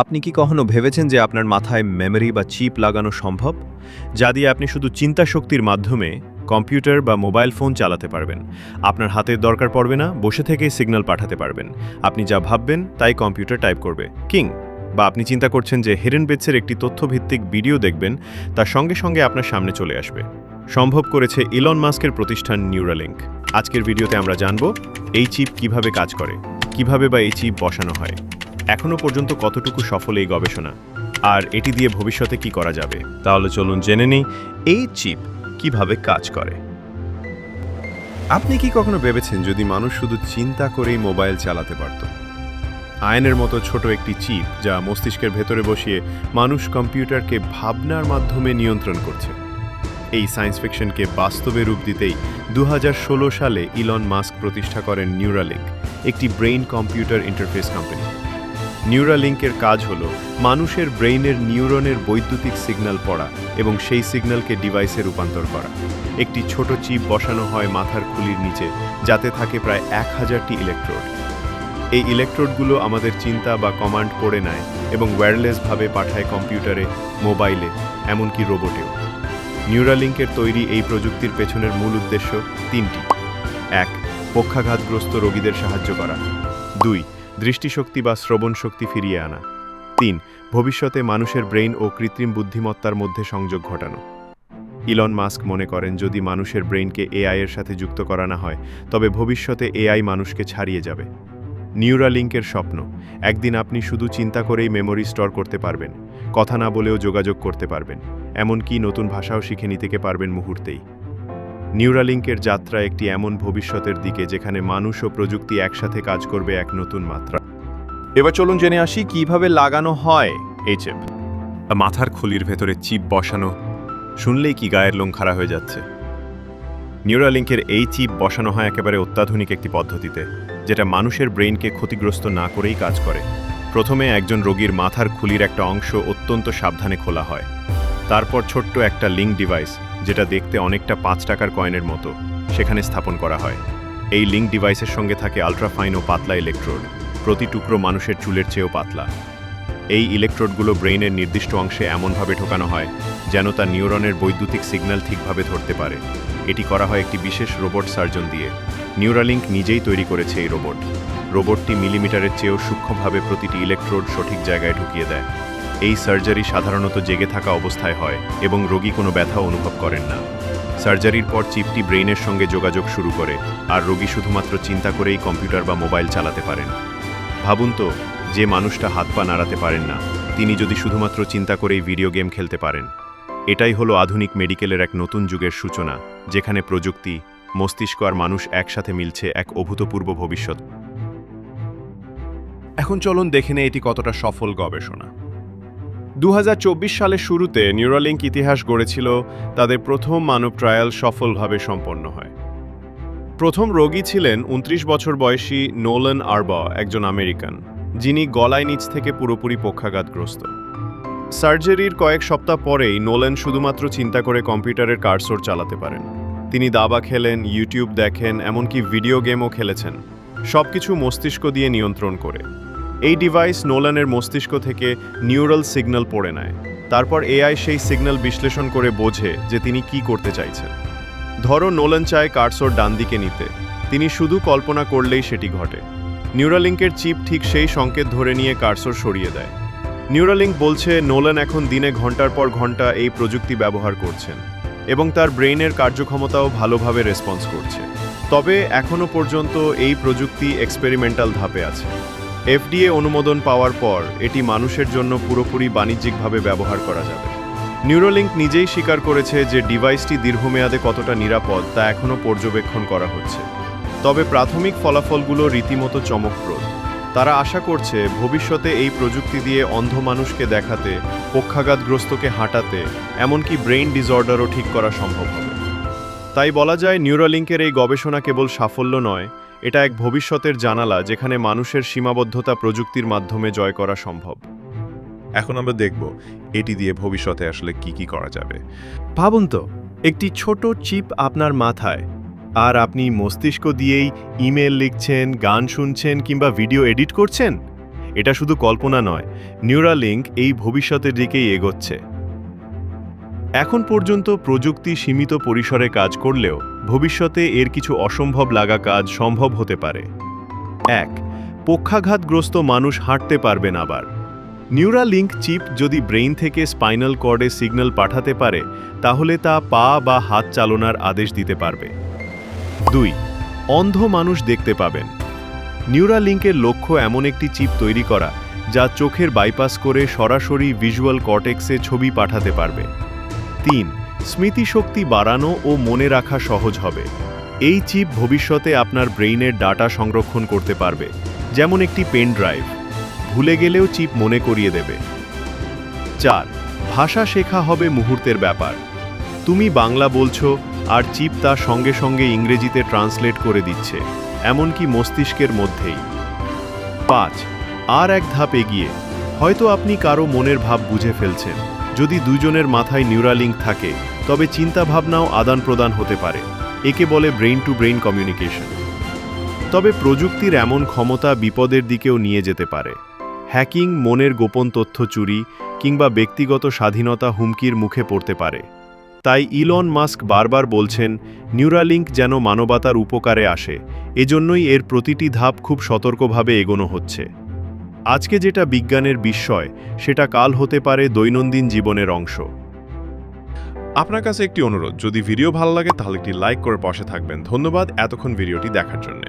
আপনি কি কখনো ভেবেছেন যে আপনার মাথায় মেমরি বা চিপ লাগানো সম্ভব, যা দিয়ে আপনি শুধু চিন্তা শক্তির মাধ্যমে কম্পিউটার বা মোবাইল ফোন চালাতে পারবেন? আপনার হাতের দরকার পড়বে না, বসে থেকেই সিগন্যাল পাঠাতে পারবেন। আপনি যা ভাববেন তাই কম্পিউটার টাইপ করবে। কিং বা আপনি চিন্তা করছেন যে হিডেন বেটসের একটি তথ্যভিত্তিক ভিডিও দেখবেন, তার সঙ্গে সঙ্গে আপনার সামনে চলে আসবে। সম্ভব করেছে ইলন মাস্কের প্রতিষ্ঠান নিউরালিঙ্ক। আজকের ভিডিওতে আমরা জানব এই চিপ কিভাবে কাজ করে, কিভাবে বা এই চিপ বসানো হয়, এখনও পর্যন্ত কতটুকু সফল এই গবেষণা, আর এটি দিয়ে ভবিষ্যতে কি করা যাবে। তাহলে চলুন জেনে নিই এই চিপ কিভাবে কাজ করে। আপনি কি কখনো ভেবেছেন যদি মানুষ শুধু চিন্তা করেই মোবাইল চালাতে পারত? আয়নের মতো ছোট একটি চিপ যা মস্তিষ্কের ভেতরে বসিয়ে মানুষ কম্পিউটারকে ভাবনার মাধ্যমে নিয়ন্ত্রণ করছে। এই সায়েন্স ফিকশনকে বাস্তবে রূপ দিতেই 2016 সালে ইলন মাস্ক প্রতিষ্ঠা করেন নিউরালিঙ্ক, একটি ব্রেইন কম্পিউটার ইন্টারফেস কোম্পানি। নিউরালিঙ্কের কাজ হল মানুষের ব্রেইনের নিউরনের বৈদ্যুতিক সিগন্যাল পড়া এবং সেই সিগন্যালকে ডিভাইসে রূপান্তর করা। একটি ছোট চিপ বসানো হয় মাথার খুলির নিচে, যাতে থাকে প্রায় 1000টি ইলেকট্রোড। এই ইলেকট্রোডগুলো আমাদের চিন্তা বা কমান্ড পড়ে নেয় এবং ওয়্যারলেসভাবে পাঠায় কম্পিউটারে, মোবাইলে, এমনকি রোবটেও। নিউরালিঙ্কের তৈরি এই প্রযুক্তির পেছনের মূল উদ্দেশ্য তিনটি: 1. পক্ষাঘাতগ্রস্ত রোগীদের সাহায্য করা। 2. দৃষ্টিশক্তি বা শ্রবণ শক্তি ফিরিয়ে আনা। 3. ভবিষ্যতে মানুষের ব্রেইন ও কৃত্রিম বুদ্ধিমত্তার মধ্যে সংযোগ ঘটানো। ইলন মাস্ক মনে করেন যদি মানুষের ব্রেইনকে এআই এর সাথে যুক্ত করা না হয়, তবে ভবিষ্যতে এআই মানুষকে ছাড়িয়ে যাবে। নিউরালিঙ্কের স্বপ্ন, একদিন আপনি শুধু চিন্তা করেই মেমোরি স্টোর করতে পারবেন, কথা না বলেও যোগাযোগ করতে পারবেন, এমনকি নতুন ভাষাও শিখে নিতে পারবেন মুহূর্তেই। নিউরালিঙ্কের যাত্রা একটি এমন ভবিষ্যতের দিকে যেখানে মানুষ ও প্রযুক্তি একসাথে কাজ করবে এক নতুন মাত্রা। এবার চলুন জেনে আসি কিভাবে লাগানো হয় এই চিপ। মাথার খুলির ভেতরে চিপ বসানো, শুনলেই কি গায়ের লোম খাড়া হয়ে যাচ্ছে? নিউরালিঙ্কের এই চিপ বসানো হয় একেবারে অত্যাধুনিক একটি পদ্ধতিতে, যেটা মানুষের ব্রেইনকে ক্ষতিগ্রস্ত না করেই কাজ করে। প্রথমে একজন রোগীর মাথার খুলির একটা অংশ অত্যন্ত সাবধানে খোলা হয়। তারপর ছোট্ট একটা লিঙ্ক ডিভাইস, যেটা দেখতে অনেকটা 5 টাকার কয়েনের মতো, সেখানে স্থাপন করা হয়। এই লিঙ্ক ডিভাইসের সঙ্গে থাকে আলট্রাফাইন ও পাতলা ইলেকট্রোড, প্রতি টুকরো মানুষের চুলের চেয়েও পাতলা। এই ইলেকট্রোডগুলো ব্রেইনের নির্দিষ্ট অংশে এমনভাবে ঢোকানো হয় যেন তা নিউরনের বৈদ্যুতিক সিগন্যাল ঠিকভাবে ধরতে পারে। এটি করা হয় একটি বিশেষ রোবট সার্জন দিয়ে। নিউরালিঙ্ক নিজেই তৈরি করেছে এই রোবটটি মিলিমিটারের চেয়েও সূক্ষ্মভাবে প্রতিটি ইলেকট্রোড সঠিক জায়গায় ঢুকিয়ে দেয়। এই সার্জারি সাধারণত জেগে থাকা অবস্থায় হয় এবং রোগী কোনো ব্যথা অনুভব করেন না। সার্জারির পর চিপটি ব্রেইনের সঙ্গে যোগাযোগ শুরু করে, আর রোগী শুধুমাত্র চিন্তা করেই কম্পিউটার বা মোবাইল চালাতে পারেন। ভাবুন তো, যে মানুষটা হাত পা নাড়াতে পারেন না, তিনি যদি শুধুমাত্র চিন্তা করেই ভিডিও গেম খেলতে পারেন। এটাই হলো আধুনিক মেডিকেলের এক নতুন যুগের সূচনা, যেখানে প্রযুক্তি, মস্তিষ্ক আর মানুষ একসাথে মিলছে এক অভূতপূর্ব ভবিষ্যৎ। এখন চলুন দেখে নেই এটি কতটা সফল গবেষণা। 2024 সালের শুরুতে নিউরালিঙ্ক ইতিহাস গড়েছিল। তাদের প্রথম মানব ট্রায়াল সফলভাবে সম্পন্ন হয়। প্রথম রোগী ছিলেন 29 বছর বয়সী নোলান আরবা, একজন আমেরিকান, যিনি গলায় নিচ থেকে পুরোপুরি পক্ষাঘাতগ্রস্ত। সার্জারির কয়েক সপ্তাহ পরেই নোলান শুধুমাত্র চিন্তা করে কম্পিউটারের কার্সর চালাতে পারেন। তিনি দাবা খেলেন, ইউটিউব দেখেন, এমনকি ভিডিও গেমও খেলেছেন, সবকিছু মস্তিষ্ক দিয়ে নিয়ন্ত্রণ করে। এই ডিভাইস নোলানের মস্তিষ্ক থেকে নিউরাল সিগন্যাল পড়ে নেয়। তারপর এআই সেই সিগন্যাল বিশ্লেষণ করে বোঝে যে তিনি কি করতে চাইছেন। ধরো নোলান চায় কার্সর ডান দিকে নিতে, তিনি শুধু কল্পনা করলেই সেটি ঘটে। নিউরালিঙ্কের চিপ ঠিক সেই সংকেত ধরে নিয়ে কার্সর সরিয়ে দেয়। নিউরালিঙ্ক বলছে নোলান এখন দিনে ঘন্টার পর ঘন্টা এই প্রযুক্তি ব্যবহার করছেন এবং তার ব্রেইনের কার্যক্ষমতাও ভালোভাবে রেসপন্স করছে। তবে এখনও পর্যন্ত এই প্রযুক্তি এক্সপেরিমেন্টাল ধাপে আছে। FDA অনুমোদন পাওয়ার পর এটি মানুষের জন্য পুরোপুরি বাণিজ্যিকভাবে ব্যবহার করা যাবে। নিউরালিঙ্ক নিজেই স্বীকার করেছে যে ডিভাইসটি দীর্ঘমেয়াদে কতটা নিরাপদ তা এখনও পর্যবেক্ষণ করা হচ্ছে। তবে প্রাথমিক ফলাফলগুলো রীতিমতো চমকপ্রদ। তারা আশা করছে ভবিষ্যতে এই প্রযুক্তি দিয়ে অন্ধ মানুষকে দেখাতে, পক্ষাঘাতগ্রস্তকে হাঁটাতে, এমনকি ব্রেইন ডিসঅর্ডারও ঠিক করা সম্ভব হবে। তাই বলা যায় নিউরালিঙ্কের এই গবেষণা কেবল সাফল্য নয়, এটা এক ভবিষ্যতের জানালা যেখানে মানুষের সীমাবদ্ধতা প্রযুক্তির মাধ্যমে জয় করা সম্ভব। এখন আমরা দেখব এটি দিয়ে ভবিষ্যতে আসলে কি করা যাবে। ভাবুন তো, একটি ছোট চিপ আপনার মাথায়, আর আপনি মস্তিষ্ক দিয়েই ইমেল লিখছেন, গান শুনছেন কিংবা ভিডিও এডিট করছেন। এটা শুধু কল্পনা নয়, নিউরালিঙ্ক এই ভবিষ্যতের দিকেই এগোচ্ছে। এখন পর্যন্ত প্রযুক্তি সীমিত পরিসরে কাজ করলেও ভবিষ্যতে এর কিছু অসম্ভব লাগা কাজ সম্ভব হতে পারে। 1. পক্ষাঘাতগ্রস্ত মানুষ হাঁটতে পারবেন আবার। নিউরালিঙ্ক চিপ যদি ব্রেইন থেকে স্পাইনাল কর্ডে সিগন্যাল পাঠাতে পারে, তাহলে তা পা বা হাত চালনার আদেশ দিতে পারবে। 2. অন্ধ মানুষ দেখতে পাবেন। নিউরালিঙ্কের লক্ষ্য এমন একটি চিপ তৈরি করা যা চোখের বাইপাস করে সরাসরি ভিজুয়াল কর্টেক্সে ছবি পাঠাতে পারবে। 3. স্মৃতিশক্তি বাড়ানো ও মনে রাখা সহজ হবে। এই চিপ ভবিষ্যতে আপনার ব্রেইনের ডাটা সংরক্ষণ করতে পারবে, যেমন একটি পেন ড্রাইভ। ভুলে গেলেও চিপ মনে করিয়ে দেবে। 4. ভাষা শেখা হবে মুহূর্তের ব্যাপার। তুমি বাংলা বলছো আর চিপ তা সঙ্গে সঙ্গে ইংরেজিতে ট্রান্সলেট করে দিচ্ছে, এমনকি মস্তিষ্কের মধ্যেই। 5. আর এক ধাপ এগিয়ে, হয়তো আপনি কারো মনের ভাব বুঝে ফেলছেন। যদি দুজনের মাথায় নিউরালিঙ্ক থাকে, তবে চিন্তাভাবনাও আদান প্রদান হতে পারে। একে বলে ব্রেইন টু ব্রেইন কমিউনিকেশন। তবে প্রযুক্তির এমন ক্ষমতা বিপদের দিকেও নিয়ে যেতে পারে। হ্যাকিং, মনের গোপন তথ্য চুরি কিংবা ব্যক্তিগত স্বাধীনতা হুমকির মুখে পড়তে পারে। তাই ইলন মাস্ক বারবার বলছেন, নিউরালিঙ্ক যেন মানবতার উপকারে আসে, এজন্যই এর প্রতিটি ধাপ খুব সতর্কভাবে এগোনো হচ্ছে। আজকে যেটা বিজ্ঞানের বিস্ময়, সেটা কাল হতে পারে দৈনন্দিন জীবনের অংশ। আপনার কাছে একটি অনুরোধ, যদি ভিডিও ভালো লাগে তাহলে একটি লাইক করে পাশে থাকবেন। ধন্যবাদ এতক্ষণ ভিডিওটি দেখার জন্য।